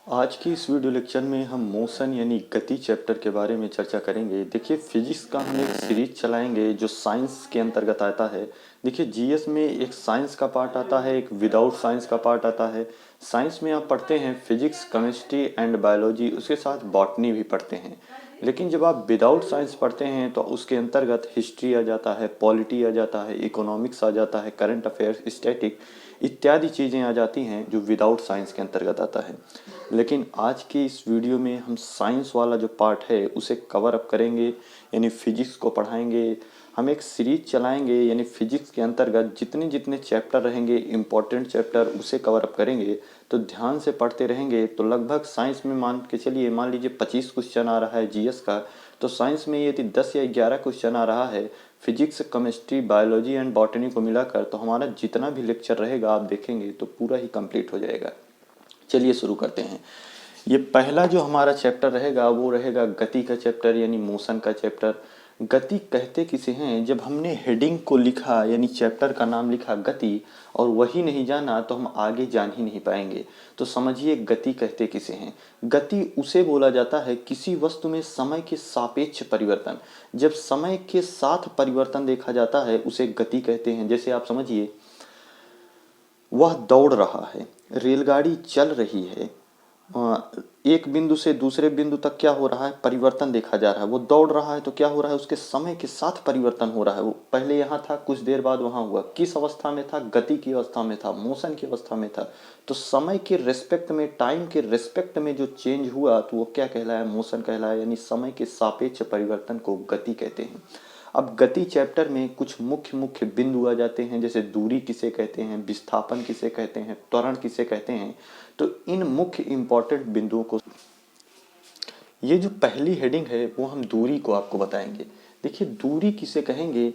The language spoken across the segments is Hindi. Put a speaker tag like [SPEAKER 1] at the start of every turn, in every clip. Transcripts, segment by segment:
[SPEAKER 1] आज की इस वीडियो लेक्चर में हम मोशन यानी गति चैप्टर के बारे में चर्चा करेंगे। देखिए फिजिक्स का हम एक सीरीज चलाएंगे जो साइंस के अंतर्गत आता है। देखिए जीएस में एक साइंस का पार्ट आता है, एक विदाउट साइंस का पार्ट आता है। साइंस में आप पढ़ते हैं फिजिक्स, केमिस्ट्री एंड बायोलॉजी, उसके साथ बॉटनी भी पढ़ते हैं। लेकिन जब आप विदाउट साइंस पढ़ते हैं तो उसके अंतर्गत हिस्ट्री आ जाता है, पॉलिटी आ जाता है, इकोनॉमिक्स आ जाता है, करंट अफेयर्स, स्टैटिक इत्यादि चीज़ें आ जाती हैं जो विदाउट साइंस के अंतर्गत आता है। लेकिन आज की इस वीडियो में हम साइंस वाला जो पार्ट है उसे कवर अप करेंगे, यानी फिजिक्स को पढ़ाएंगे। हम एक सीरीज चलाएंगे, यानी फिजिक्स के अंतर्गत जितने जितने चैप्टर रहेंगे इम्पोर्टेंट चैप्टर उसे कवर अप करेंगे। तो ध्यान से पढ़ते रहेंगे तो लगभग साइंस में मान के चलिए, मान लीजिए 25 क्वेश्चन आ रहा है जीएस का, तो साइंस में यदि 10 या 11 क्वेश्चन आ रहा है physics, chemistry, biology and botany को मिलाकर, तो हमारा जितना भी लेक्चर रहेगा आप देखेंगे तो पूरा ही कंप्लीट हो जाएगा। चलिए शुरू करते हैं। ये पहला जो हमारा चैप्टर रहेगा वो रहेगा गति का चैप्टर, यानी मोशन का चैप्टर। गति कहते किसे हैं? जब हमने हेडिंग को लिखा यानी चैप्टर का नाम लिखा गति और वही नहीं जाना तो हम आगे जान ही नहीं पाएंगे। तो समझिए गति कहते किसे हैं। गति उसे बोला जाता है किसी वस्तु में समय के सापेक्ष परिवर्तन। जब समय के साथ परिवर्तन देखा जाता है उसे गति कहते हैं। जैसे आप समझिए वह दौड़ रहा है, रेलगाड़ी चल रही है, एक बिंदु से दूसरे बिंदु तक क्या हो रहा है, परिवर्तन देखा जा रहा है। वो दौड़ रहा है तो क्या हो रहा है, उसके समय के साथ परिवर्तन हो रहा है। वो पहले यहाँ था, कुछ देर बाद वहाँ हुआ। किस अवस्था में था? गति की अवस्था में था, मोशन की अवस्था में था। तो समय के रेस्पेक्ट में, टाइम के रेस्पेक्ट में जो चेंज हुआ तो वो क्या कहलाया? मोशन कहलाया। यानी समय के सापेक्ष परिवर्तन को गति कहते हैं। अब गति चैप्टर में कुछ मुख्य मुख्य बिंदु आ जाते हैं, जैसे दूरी किसे कहते हैं, विस्थापन किसे कहते हैं, त्वरण किसे कहते हैं। तो इन मुख्य इंपॉर्टेंट बिंदुओं को, ये जो पहली हेडिंग है वो हम दूरी को आपको बताएंगे। देखिए दूरी किसे कहेंगे?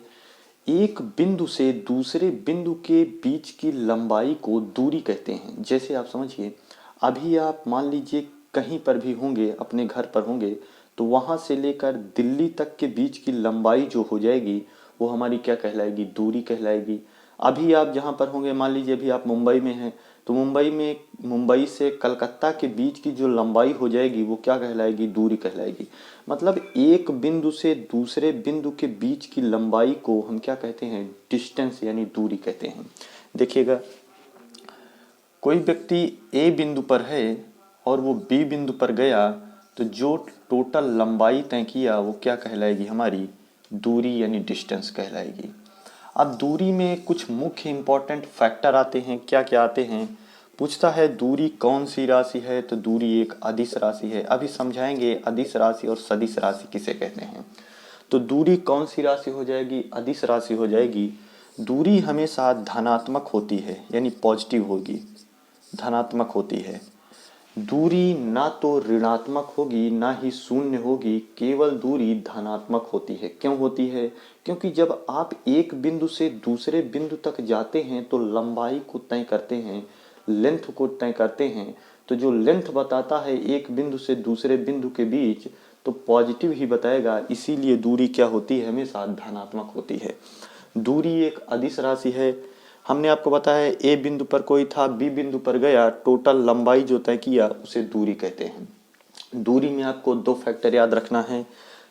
[SPEAKER 1] एक बिंदु से दूसरे बिंदु के बीच की लंबाई को दूरी कहते हैं। जैसे आप समझिए, अभी आप मान लीजिए कहीं पर भी होंगे, अपने घर पर होंगे, तो वहां से लेकर दिल्ली तक के बीच की लंबाई जो हो जाएगी वो हमारी क्या कहलाएगी? दूरी कहलाएगी। अभी आप जहाँ पर होंगे, मान लीजिए अभी आप मुंबई में हैं, तो मुंबई से कलकत्ता के बीच की जो लंबाई हो जाएगी वो क्या कहलाएगी? दूरी कहलाएगी। मतलब एक बिंदु से दूसरे बिंदु के बीच की लंबाई को हम क्या कहते हैं? डिस्टेंस यानी दूरी कहते हैं। देखिएगा, कोई व्यक्ति ए बिंदु पर है और वो बी बिंदु पर गया, तो जो टोटल लंबाई तय किया वो क्या कहलाएगी? हमारी दूरी यानी डिस्टेंस कहलाएगी। अब दूरी में कुछ मुख्य इंपॉर्टेंट फैक्टर आते हैं। क्या क्या आते हैं? पूछता है दूरी कौन सी राशि है, तो दूरी एक अदिश राशि है। अभी समझाएंगे अदिश राशि और सदिश राशि किसे कहते हैं। तो दूरी कौन सी राशि हो जाएगी? अदिश राशि हो जाएगी। दूरी हमेशा धनात्मक होती है, यानी पॉजिटिव होगी, धनात्मक होती है। दूरी ना तो ऋणात्मक होगी ना ही शून्य होगी, केवल दूरी धनात्मक होती है। क्यों होती है? क्योंकि जब आप एक बिंदु से दूसरे बिंदु तक जाते हैं तो लंबाई को तय करते हैं, लेंथ को तय करते हैं। तो जो लेंथ बताता है एक बिंदु से दूसरे बिंदु के बीच, तो पॉजिटिव ही बताएगा। इसीलिए दूरी क्या होती है? हमेशा धनात्मक होती है। दूरी एक अदिश राशि है। हमने आपको बताया ए बिंदु पर कोई था, बी बिंदु पर गया, टोटल लंबाई जो तय किया उसे दूरी कहते हैं। दूरी में आपको दो फैक्टर याद रखना है।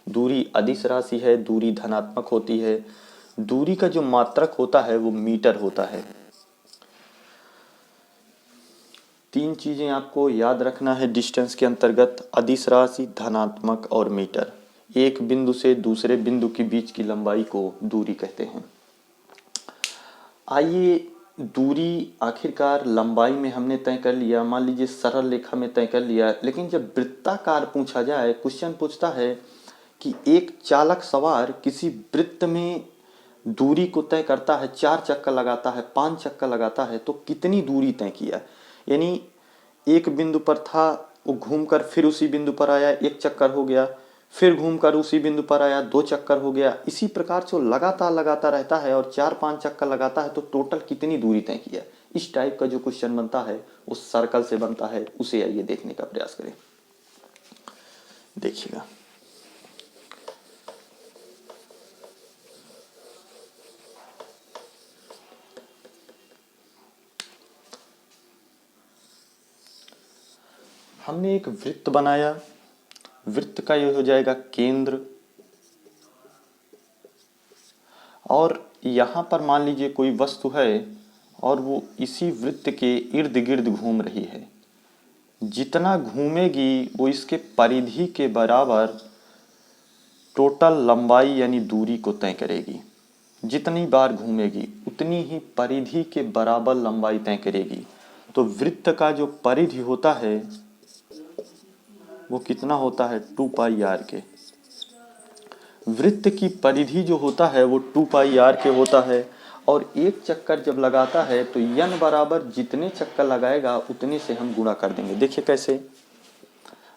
[SPEAKER 1] दूरी अदिश राशि है, दूरी धनात्मक होती है। दूरी का जो मात्रक होता है वो मीटर होता है। तीन चीजें आपको याद रखना है डिस्टेंस के अंतर्गत: अदिश राशि, धनात्मक और मीटर। एक बिंदु से दूसरे बिंदु के बीच की लंबाई को दूरी कहते हैं। आइए, दूरी आखिरकार लंबाई में हमने तय कर लिया, मान लीजिए सरल रेखा में तय कर लिया। लेकिन जब वृत्ताकार पूछा जाए, क्वेश्चन पूछता है कि एक चालक सवार किसी वृत्त में दूरी को तय करता है, 4 चक्कर लगाता है, 5 चक्कर लगाता है, तो कितनी दूरी तय किया? यानी एक बिंदु पर था, वो घूमकर फिर उसी बिंदु पर आया, 1 चक्कर हो गया, फिर घूमकर उसी बिंदु पर आया, 2 चक्कर हो गया। इसी प्रकार से वो लगातार लगाता रहता है और 4-5 चक्कर लगाता है, तो टोटल कितनी दूरी तय किया? इस टाइप का जो क्वेश्चन बनता है उस सर्कल से बनता है। उसे आइए देखने का प्रयास करें। देखिएगा, हमने एक वृत्त बनाया, वृत्त का ये हो जाएगा केंद्र, और यहाँ पर मान लीजिए कोई वस्तु है और वो इसी वृत्त के इर्द गिर्द घूम रही है। जितना घूमेगी वो इसके परिधि के बराबर टोटल लंबाई यानी दूरी को तय करेगी। जितनी बार घूमेगी उतनी ही परिधि के बराबर लंबाई तय करेगी। तो वृत्त का जो परिधि होता है वो कितना होता है, 2 पाई आर के। वृत्त की परिधि जो होता है वो 2 पाई आर के होता है, और एक चक्कर जब लगाता है तो n बराबर जितने चक्कर लगाएगा उतने से हम गुणा कर देंगे। देखिए कैसे,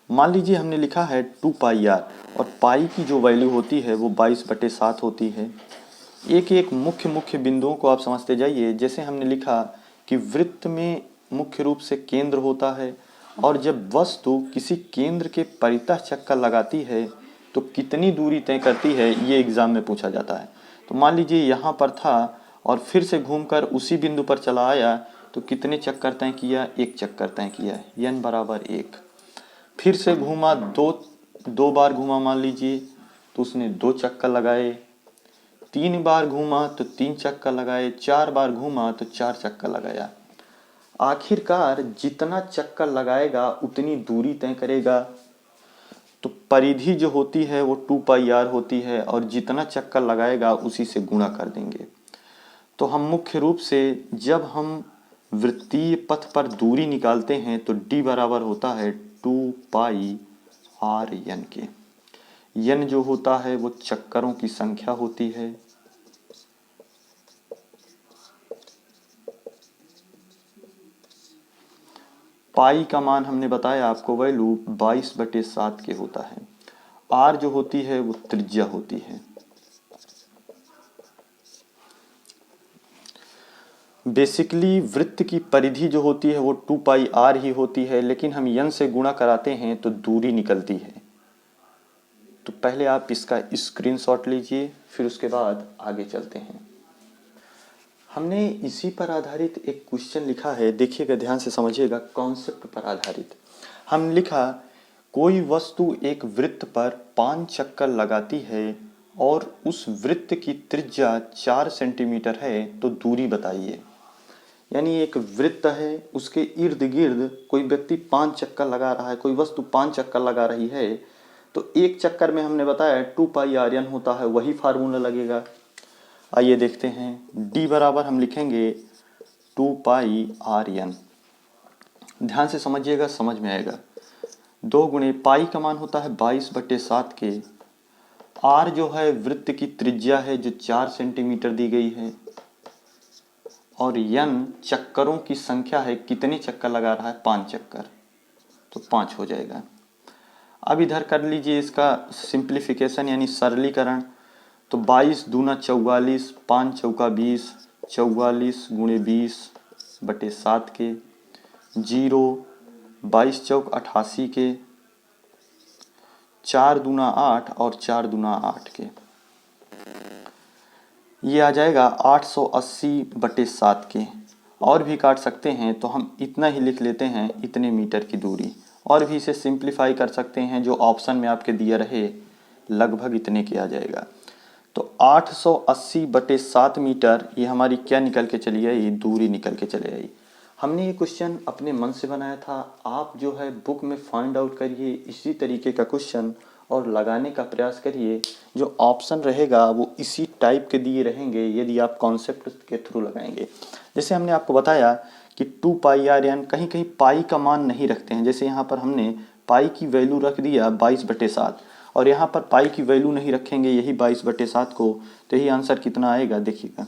[SPEAKER 1] मान लीजिए हमने लिखा है 2 पाई आर, और पाई की जो वैल्यू होती है वो 22/7 होती है। एक एक मुख्य बिंदुओं को आप समझते जाइए। जैसे हमने लिखा कि वृत्त में मुख्य रूप से केंद्र होता है, और जब वस्तु किसी केंद्र के परितः चक्कर लगाती है तो कितनी दूरी तय करती है, ये एग्जाम में पूछा जाता है। तो मान लीजिए यहाँ पर था और फिर से घूमकर उसी बिंदु पर चला आया, तो कितने चक्कर तय किया, 1 चक्कर तय किया, n बराबर 1। फिर से घूमा, दो बार घूमा मान लीजिए, तो उसने 2 चक्कर लगाए। 3 बार घूमा तो 3 चक्कर लगाए। 4 बार घूमा तो 4 चक्कर लगाया। आखिरकार जितना चक्कर लगाएगा उतनी दूरी तय करेगा। तो परिधि जो होती है वो 2 पाई आर होती है, और जितना चक्कर लगाएगा उसी से गुणा कर देंगे। तो हम मुख्य रूप से जब हम वृत्तीय पथ पर दूरी निकालते हैं तो d बराबर होता है 2 पाई आर n के। n जो होता है वो चक्करों की संख्या होती है, पाई का मान हमने बताया आपको वैल्यू 22/7 के होता है। आर जो होती है वो त्रिज्या होती है। बेसिकली वृत्त की परिधि जो होती है वो 2 पाई आर ही होती है, लेकिन हम n से गुणा कराते हैं तो दूरी निकलती है। तो पहले आप इसका स्क्रीनशॉट लीजिए, फिर उसके बाद आगे चलते हैं। हमने इसी पर आधारित एक क्वेश्चन लिखा है, देखिएगा ध्यान से समझिएगा, कॉन्सेप्ट पर आधारित। हम लिखा कोई वस्तु एक वृत्त पर 5 चक्कर लगाती है और उस वृत्त की त्रिज्या 4 सेंटीमीटर है, तो दूरी बताइए। यानी एक वृत्त है, उसके इर्द गिर्द कोई व्यक्ति 5 चक्कर लगा रहा है, कोई वस्तु 5 चक्कर लगा रही है, तो एक चक्कर में हमने बताया 2 पाई आर n होता है, वही फार्मूला लगेगा। आइए देखते हैं। d बराबर हम लिखेंगे 2 पाई आर n। ध्यान से समझिएगा, समझ में आएगा। 2 गुणे पाई का मान होता है 22/7 के। r जो है वृत्त की त्रिज्या है जो 4 सेंटीमीटर दी गई है, और n चक्करों की संख्या है, कितने चक्कर लगा रहा है, 5 चक्कर, तो 5 हो जाएगा। अब इधर कर लीजिए इसका सिंप्लीफिकेशन यानी सरलीकरण। तो 22 दूना 44, 5 चौका 20, 44 गुणे 20/7 के, 0 22 चौक 88 के, 4 दूना 8 और 4 दूना 8 के, ये आ जाएगा 880/7 के। और भी काट सकते हैं तो हम इतना ही लिख लेते हैं, इतने मीटर की दूरी। और भी इसे सिंप्लीफाई कर सकते हैं, जो ऑप्शन में आपके दिया रहे लगभग इतने के आ जाएगा। तो 880/7 मीटर ये हमारी क्या निकल के चली आई, दूरी निकल के चली आई। हमने ये क्वेश्चन अपने मन से बनाया था। आप जो है बुक में फाइंड आउट करिए इसी तरीके का क्वेश्चन और लगाने का प्रयास करिए। जो ऑप्शन रहेगा वो इसी टाइप के दिए रहेंगे यदि आप कॉन्सेप्ट के थ्रू लगाएंगे। जैसे हमने आपको बताया कि 2 पाई आर n, कहीं कहीं पाई का मान नहीं रखते हैं। जैसे यहाँ पर हमने पाई की वैल्यू रख दिया 22/7, और यहाँ पर पाई की वैल्यू नहीं रखेंगे यही 22/7 को, तो यही आंसर कितना आएगा देखिएगा।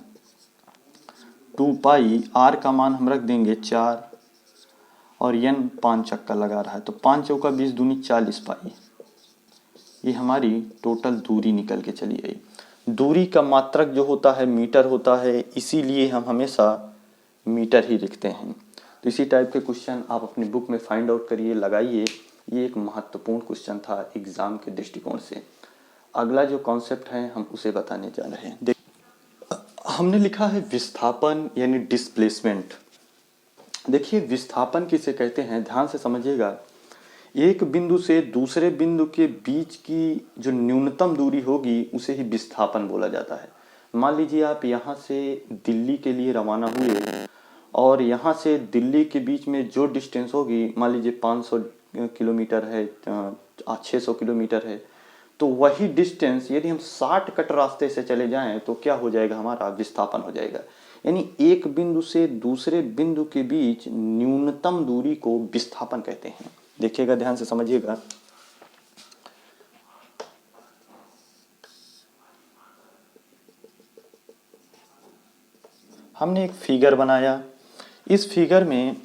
[SPEAKER 1] 2 पाई आर का मान हम रख देंगे 4, और n 5 चक्कर लगा रहा है, तो 5 चौका 20 दूनी 40 पाई। ये हमारी टोटल दूरी निकल के चली आई। दूरी का मात्रक जो होता है मीटर होता है, इसीलिए हम हमेशा मीटर ही लिखते हैं। तो इसी टाइप के क्वेश्चन आप अपनी बुक में फाइंड आउट करिए, लगाइए। ये एक महत्वपूर्ण क्वेश्चन था एग्जाम के दृष्टिकोण से। अगला जो कॉन्सेप्ट है हम उसे बताने जा रहे हैं। हमने लिखा है विस्थापन यानी डिस्प्लेसमेंट। देखिए विस्थापन किसे कहते हैं, ध्यान से समझिएगा। एक बिंदु से दूसरे बिंदु के बीच की जो न्यूनतम दूरी होगी उसे ही विस्थापन बोला जाता है। मान लीजिए आप यहाँ से दिल्ली के लिए रवाना हुए और यहाँ से दिल्ली के बीच में जो डिस्टेंस होगी, मान लीजिए 500 किलोमीटर है, 600 किलोमीटर है, तो वही डिस्टेंस यदि हम 60 कट रास्ते से चले जाएं तो क्या हो जाएगा, हमारा विस्थापन हो जाएगा। यानी एक बिंदु से दूसरे बिंदु के बीच न्यूनतम दूरी को विस्थापन कहते हैं। देखिएगा, ध्यान से समझिएगा। हमने एक फिगर बनाया, इस फिगर में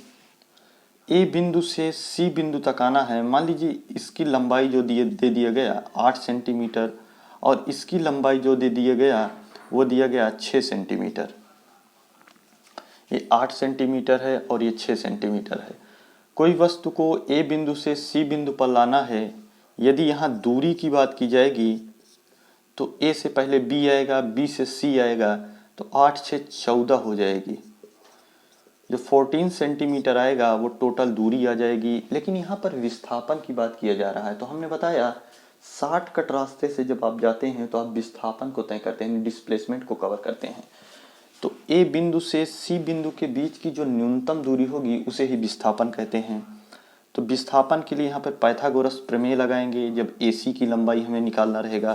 [SPEAKER 1] ए बिंदु से सी बिंदु तक आना है। मान लीजिए इसकी लंबाई जो दे दिया गया 8 सेंटीमीटर और इसकी लंबाई जो दे दिया गया वो दिया गया 6 सेंटीमीटर। ये 8 सेंटीमीटर है और ये 6 सेंटीमीटर है। कोई वस्तु को ए बिंदु से सी बिंदु पर लाना है। यदि यहाँ दूरी की बात की जाएगी तो ए से पहले बी आएगा, बी से सी आएगा, तो 8 से 14 हो जाएगी। जो 14 सेंटीमीटर आएगा वो टोटल दूरी आ जाएगी। लेकिन यहाँ पर विस्थापन की बात किया जा रहा है, तो हमने बताया 60 कट रास्ते से जब आप जाते हैं तो आप विस्थापन को तय करते हैं, डिस्प्लेसमेंट को कवर करते हैं। तो ए बिंदु से सी बिंदु के बीच की जो न्यूनतम दूरी होगी उसे ही विस्थापन कहते हैं। तो विस्थापन के लिए यहाँ पर पाइथागोरस प्रमेय लगाएंगे। जब AC की लंबाई हमें निकालना रहेगा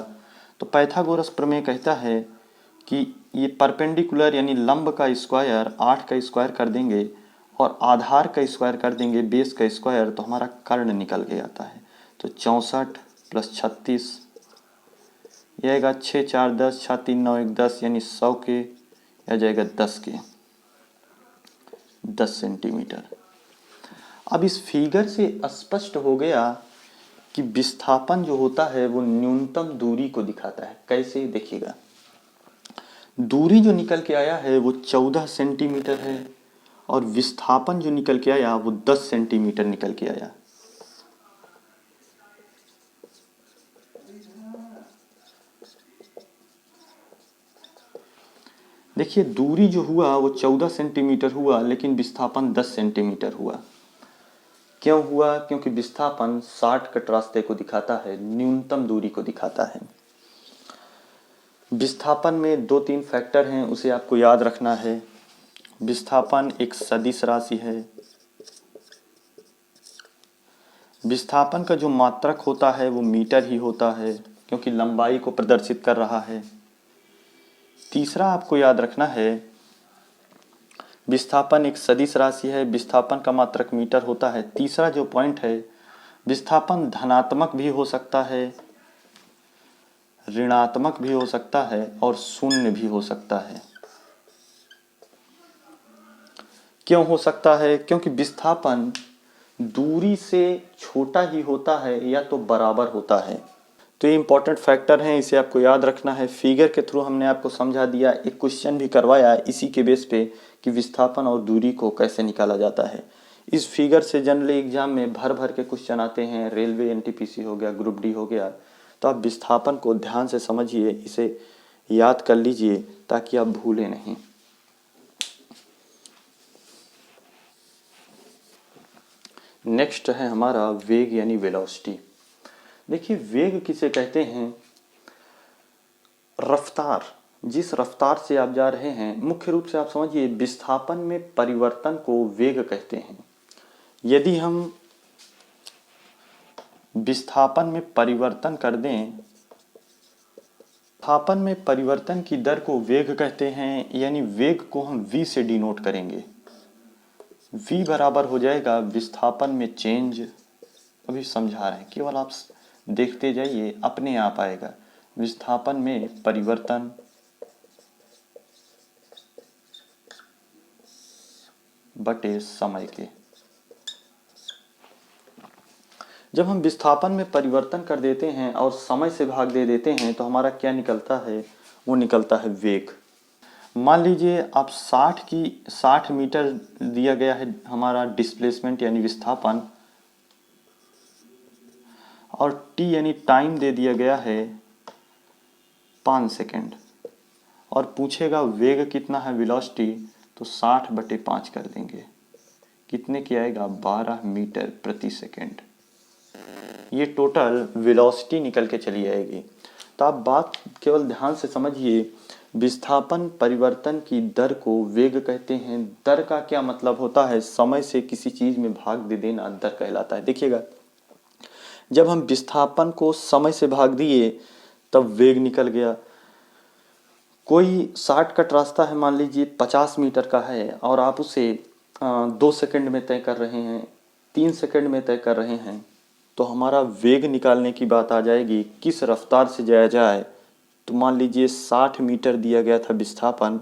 [SPEAKER 1] तो पाइथागोरस प्रमेय कहता है कि ये परपेंडिकुलर यानी लंब का स्क्वायर 8 का स्क्वायर कर देंगे और आधार का स्क्वायर कर देंगे बेस का स्क्वायर, तो हमारा कर्ण निकल के आता है। तो 64 + 36 यह आएगा 6 4 10, 6 3 9 1 10, यानी 100 के आ जाएगा 10 के 10 सेंटीमीटर। अब इस फिगर से स्पष्ट हो गया कि विस्थापन जो होता है वो न्यूनतम दूरी को दिखाता है। कैसे, देखिएगा। दूरी जो निकल के आया है वो 14 सेंटीमीटर है और विस्थापन जो निकल के आया वो 10 सेंटीमीटर निकल के आया। देखिए, दूरी जो हुआ वो 14 सेंटीमीटर हुआ लेकिन विस्थापन 10 सेंटीमीटर हुआ। क्यों हुआ? क्योंकि विस्थापन 60 कट रास्ते को दिखाता है, न्यूनतम दूरी को दिखाता है। विस्थापन में 2-3 फैक्टर हैं, उसे आपको याद रखना है। विस्थापन एक सदिश राशि है। विस्थापन का जो मात्रक होता है वो मीटर ही होता है क्योंकि लंबाई को प्रदर्शित कर रहा है। तीसरा आपको याद रखना है, विस्थापन एक सदिश राशि है, विस्थापन का मात्रक मीटर होता है। तीसरा जो पॉइंट है, विस्थापन धनात्मक भी हो सकता है, ऋणात्मक भी हो सकता है और शून्य भी हो सकता है। क्यों हो सकता है? क्योंकि विस्थापन दूरी से छोटा ही होता है या तो बराबर होता है। तो ये इंपॉर्टेंट फैक्टर हैं, इसे आपको याद रखना है। फिगर के थ्रू हमने आपको समझा दिया, एक क्वेश्चन भी करवाया इसी के बेस पे कि विस्थापन और दूरी को कैसे निकाला जाता है। इस फिगर से जनरली एग्जाम में भर भर के क्वेश्चन आते हैं। रेलवे NTPC हो गया, ग्रुप D हो गया। तो आप विस्थापन को ध्यान से समझिए, इसे याद कर लीजिए ताकि आप भूलें नहीं। नेक्स्ट है हमारा वेग यानी वेलोसिटी। देखिए, वेग किसे कहते हैं? रफ्तार, जिस रफ्तार से आप जा रहे हैं। मुख्य रूप से आप समझिए, विस्थापन में परिवर्तन को वेग कहते हैं। यदि हम विस्थापन में परिवर्तन कर दें, विस्थापन में परिवर्तन की दर को वेग कहते हैं, यानी वेग को हम v से डिनोट करेंगे। v बराबर हो जाएगा विस्थापन में चेंज। अभी समझा रहे हैं, केवल आप देखते जाइए, अपने आप आएगा। विस्थापन में परिवर्तन बटे समय के। जब हम विस्थापन में परिवर्तन कर देते हैं और समय से भाग दे देते हैं तो हमारा क्या निकलता है? वो निकलता है वेग। मान लीजिए आप 60 मीटर दिया गया है हमारा डिस्प्लेसमेंट यानी विस्थापन, और t यानी टाइम दे दिया गया है 5 सेकेंड, और पूछेगा वेग कितना है, वेलोसिटी, तो 60/5 कर देंगे। कितने की आएगा? 12 मीटर प्रति सेकेंड। ये टोटल वेलोसिटी निकल के चली आएगी। तो आप बात केवल ध्यान से समझिए, विस्थापन परिवर्तन की दर को वेग कहते हैं। दर का क्या मतलब होता है? समय से किसी चीज में भाग दे देना दर कहलाता है। देखिएगा, जब हम विस्थापन को समय से भाग दिए तब वेग निकल गया। कोई शॉर्टकट रास्ता है, मान लीजिए 50 मीटर का है और आप उसे 2 सेकंड में तय कर रहे हैं, 3 सेकंड में तय कर रहे हैं, तो हमारा वेग निकालने की बात आ जाएगी किस रफ्तार से जाया जाए। तो मान लीजिए 60 मीटर दिया गया था विस्थापन,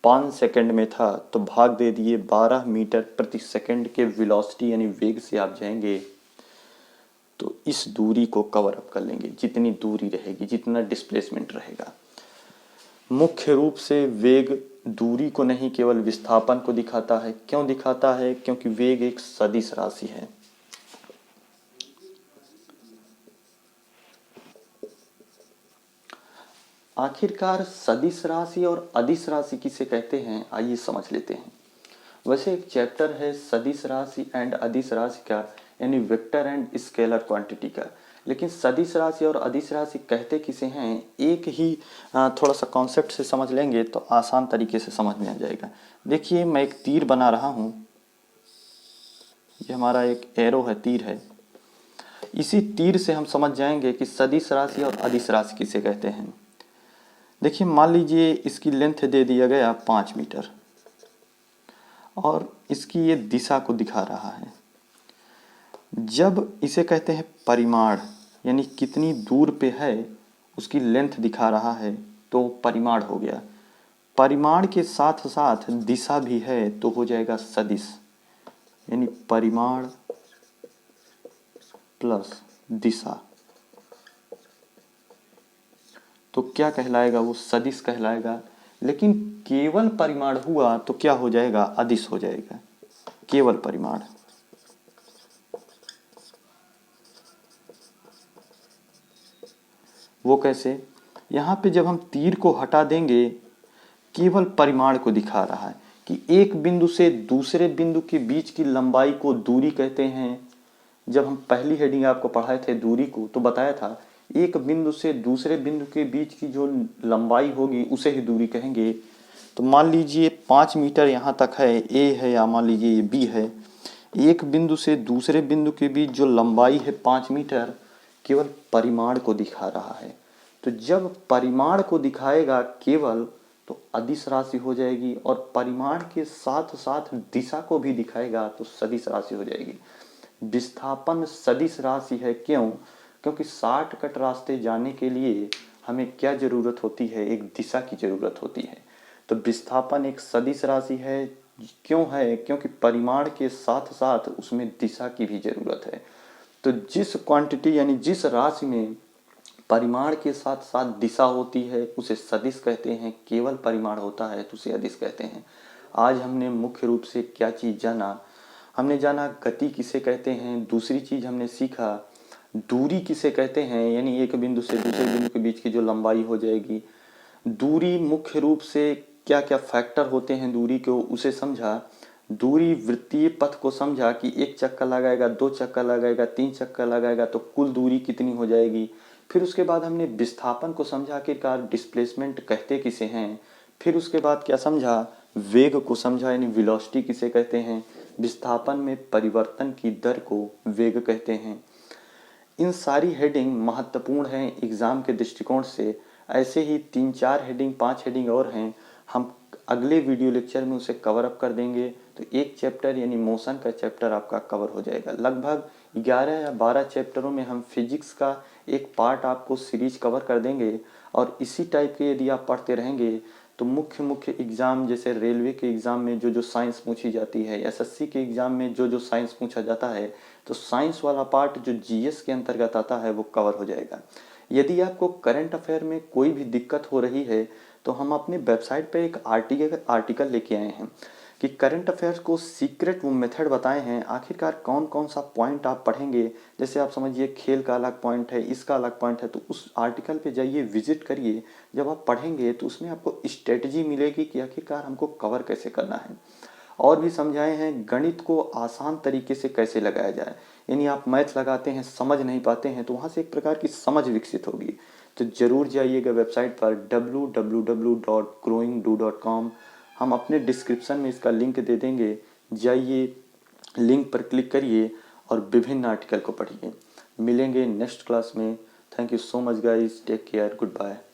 [SPEAKER 1] 5 सेकंड में था, तो भाग दे दिए 12 मीटर प्रति सेकंड के वेलोसिटी यानी वेग से आप जाएंगे, तो इस दूरी को कवर अप कर लेंगे, जितनी दूरी रहेगी, जितना डिस्प्लेसमेंट रहेगा। मुख्य रूप से वेग दूरी को नहीं, केवल विस्थापन को दिखाता है। क्यों दिखाता है? क्योंकि वेग एक सदिश राशि है। आखिरकार सदिश राशि और अदिश राशि किसे कहते हैं, आइए समझ लेते हैं। वैसे एक चैप्टर है सदिश राशि एंड अदिश राशि का, यानी वेक्टर एंड स्केलर क्वांटिटी का। लेकिन सदिश राशि और अदिश राशि कहते किसे हैं, एक ही थोड़ा सा कॉन्सेप्ट से समझ लेंगे तो आसान तरीके से समझ में आ जाएगा। देखिए, मैं एक तीर बना रहा हूँ, ये हमारा एक एरो है, तीर है। इसी तीर से हम समझ जाएंगे कि सदिश राशि और अदिश राशि किसे कहते हैं। देखिए, मान लीजिए इसकी लेंथ दे दिया गया 5 मीटर और इसकी ये दिशा को दिखा रहा है। जब इसे कहते हैं परिमाण, यानी कितनी दूर पे है उसकी लेंथ दिखा रहा है, तो परिमाण हो गया। परिमाण के साथ साथ दिशा भी है तो हो जाएगा सदिश, यानी परिमाण प्लस दिशा, तो क्या कहलाएगा? वो सदिश कहलाएगा। लेकिन केवल परिमाण हुआ तो क्या हो जाएगा? अदिश हो जाएगा। केवल परिमाण, वो कैसे? यहाँ पे जब हम तीर को हटा देंगे, केवल परिमाण को दिखा रहा है कि एक बिंदु से दूसरे बिंदु के बीच की लंबाई को दूरी कहते हैं। जब हम पहली हेडिंग आपको पढ़ाए थे दूरी को, तो बताया था एक बिंदु से दूसरे बिंदु के बीच की जो लंबाई होगी उसे ही दूरी कहेंगे। तो मान लीजिए 5 मीटर यहाँ तक है, ए है, या मान लीजिए ये बी है। एक बिंदु से दूसरे बिंदु के बीच जो लंबाई है 5 मीटर, केवल परिमाण को दिखा रहा है। तो जब परिमाण को दिखाएगा केवल, तो अदिश राशि हो जाएगी, और परिमाण के साथ साथ दिशा को भी दिखाएगा तो सदिश राशि हो जाएगी। विस्थापन सदिश राशि है। क्यों? क्योंकि शॉर्टकट रास्ते जाने के लिए हमें क्या जरूरत होती है? एक दिशा की जरूरत होती है। तो विस्थापन एक सदिश राशि है। क्यों है? क्योंकि परिमाण के साथ साथ उसमें दिशा की भी जरूरत है। तो जिस क्वांटिटी यानी जिस राशि में परिमाण के साथ साथ दिशा होती है उसे सदिश कहते हैं। केवल परिमाण होता है तो उसे अदिश कहते हैं। आज हमने मुख्य रूप से क्या चीज जाना? हमने जाना गति किसे कहते हैं। दूसरी चीज हमने सीखा दूरी किसे कहते हैं, यानी एक बिंदु से दूसरे बिंदु के बीच की जो लंबाई हो जाएगी। दूरी मुख्य रूप से क्या क्या फैक्टर होते हैं दूरी को, उसे समझा। दूरी वृत्तीय पथ को समझा कि एक चक्कर लगाएगा, 2 चक्कर लगाएगा, 3 चक्कर लगाएगा तो कुल दूरी कितनी हो जाएगी। फिर उसके बाद हमने विस्थापन को समझा, आखिरकार डिस्प्लेसमेंट कहते किसे हैं। फिर उसके बाद क्या समझा? वेग को समझा, यानी वेलोसिटी किसे कहते हैं। विस्थापन में परिवर्तन की दर को वेग कहते हैं। इन सारी हेडिंग महत्वपूर्ण हैं एग्जाम के दृष्टिकोण से। ऐसे ही 3-4 हेडिंग, 5 हेडिंग और हैं, हम अगले वीडियो लेक्चर में उसे कवर अप कर देंगे। तो एक चैप्टर यानी मोशन का चैप्टर आपका कवर हो जाएगा। लगभग 11 या 12 चैप्टरों में हम फिजिक्स का एक पार्ट आपको सीरीज कवर कर देंगे। और इसी टाइप के यदि आप पढ़ते रहेंगे तो मुख्य मुख्य एग्जाम, जैसे रेलवे के एग्जाम में जो जो साइंस पूछी जाती है, एसएससी के एग्जाम में जो जो साइंस पूछा जाता है, तो साइंस वाला पार्ट जो जीएस के अंतर्गत आता है वो कवर हो जाएगा। यदि आपको करंट अफेयर में कोई भी दिक्कत हो रही है तो हम अपने वेबसाइट पे एक आर्टिकल लेके आए हैं कि करंट अफेयर्स को सीक्रेट वो मेथड बताए हैं। आखिरकार कौन कौन सा पॉइंट आप पढ़ेंगे, जैसे आप समझिए खेल का अलग पॉइंट है, इसका अलग पॉइंट है, तो उस आर्टिकल पे जाइए, विजिट करिए। जब आप पढ़ेंगे तो उसमें आपको स्ट्रेटजी मिलेगी कि आखिरकार हमको कवर कैसे करना है। और भी समझाए हैं गणित को आसान तरीके से कैसे लगाया जाए। यानी आप मैथ लगाते हैं, समझ नहीं पाते हैं, तो वहाँ से एक प्रकार की समझ विकसित होगी। तो ज़रूर जाइएगा वेबसाइट पर www.growingdo.com। हम अपने डिस्क्रिप्शन में इसका लिंक दे देंगे, जाइए, लिंक पर क्लिक करिए और विभिन्न आर्टिकल को पढ़िए। मिलेंगे नेक्स्ट क्लास में। Thank you so much guys, take care, good bye.